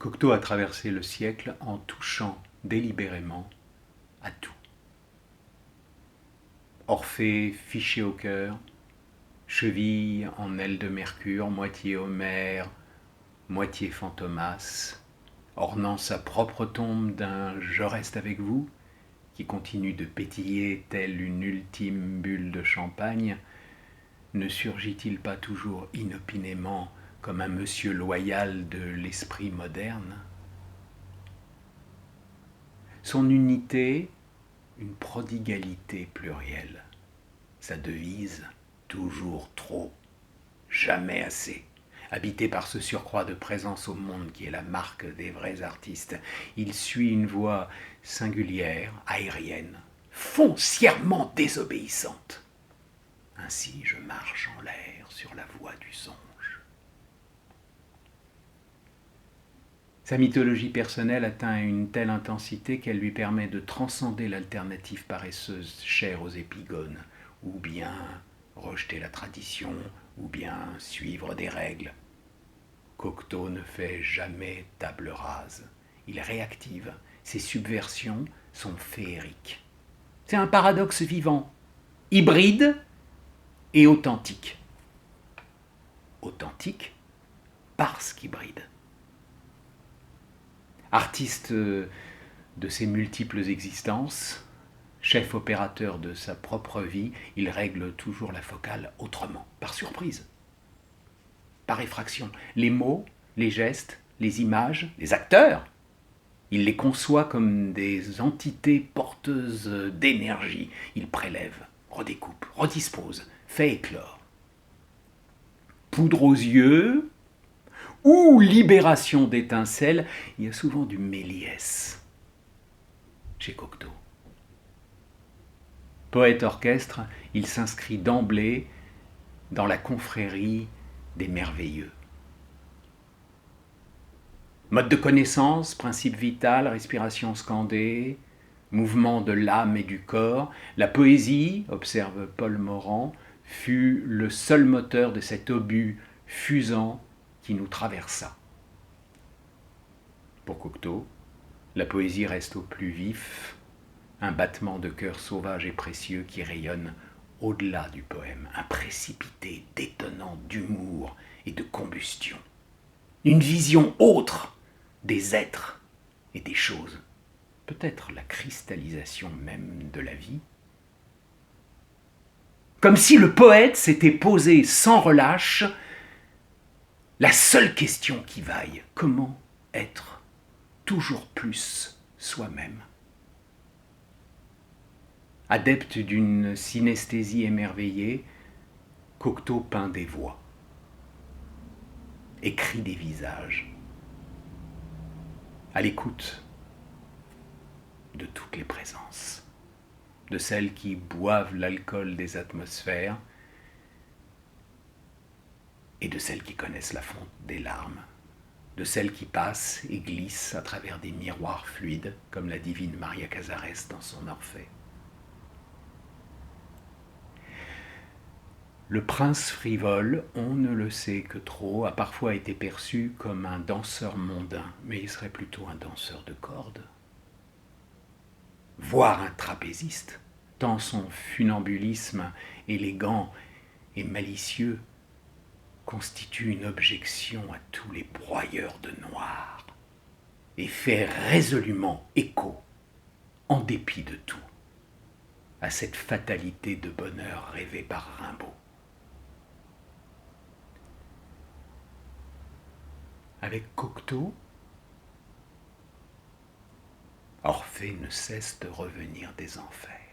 Cocteau a traversé le siècle en touchant délibérément à tout. Orphée fiché au cœur, cheville en aile de mercure, moitié Homère, moitié Fantomas, ornant sa propre tombe d'un « je reste avec vous » qui continue de pétiller telle une ultime bulle de champagne, ne surgit-il pas toujours inopinément comme un monsieur loyal de l'esprit moderne? Son unité, une prodigalité plurielle. Sa devise, toujours trop, jamais assez. Habité par ce surcroît de présence au monde qui est la marque des vrais artistes, il suit une voie singulière, aérienne, foncièrement désobéissante. Ainsi je marche en l'air sur la voie du songe. Sa mythologie personnelle atteint une telle intensité qu'elle lui permet de transcender l'alternative paresseuse chère aux épigones, ou bien rejeter la tradition, ou bien suivre des règles. Cocteau ne fait jamais table rase. Il réactive. Ses subversions sont féeriques. C'est un paradoxe vivant, hybride et authentique. Authentique parce qu'hybride. Artiste de ses multiples existences, chef opérateur de sa propre vie, il règle toujours la focale autrement, par surprise, par effraction. Les mots, les gestes, les images, les acteurs, il les conçoit comme des entités porteuses d'énergie. Il prélève, redécoupe, redispose, fait éclore. Poudre aux yeux ou libération d'étincelles, il y a souvent du Méliès chez Cocteau. Poète orchestre, il s'inscrit d'emblée dans la confrérie des merveilleux. Mode de connaissance, principe vital, respiration scandée, mouvement de l'âme et du corps, la poésie, observe Paul Morand, fut le seul moteur de cet obus fusant qui nous traversa. Pour Cocteau, la poésie reste au plus vif, un battement de cœur sauvage et précieux qui rayonne au-delà du poème, un précipité détonnant d'humour et de combustion. Une vision autre des êtres et des choses, peut-être la cristallisation même de la vie. Comme si le poète s'était posé sans relâche la seule question qui vaille, comment être toujours plus soi-même. Adepte d'une synesthésie émerveillée, Cocteau peint des voix, écrit des visages, à l'écoute de toutes les présences, de celles qui boivent l'alcool des atmosphères et de celles qui connaissent la fonte des larmes, de celles qui passent et glissent à travers des miroirs fluides, comme la divine Maria Casares dans son Orphée. Le prince frivole, on ne le sait que trop, a parfois été perçu comme un danseur mondain, mais il serait plutôt un danseur de cordes. Voire un trapéziste, tant son funambulisme élégant et malicieux constitue une objection à tous les broyeurs de noir et fait résolument écho, en dépit de tout, à cette fatalité de bonheur rêvée par Rimbaud. Avec Cocteau, Orphée ne cesse de revenir des enfers.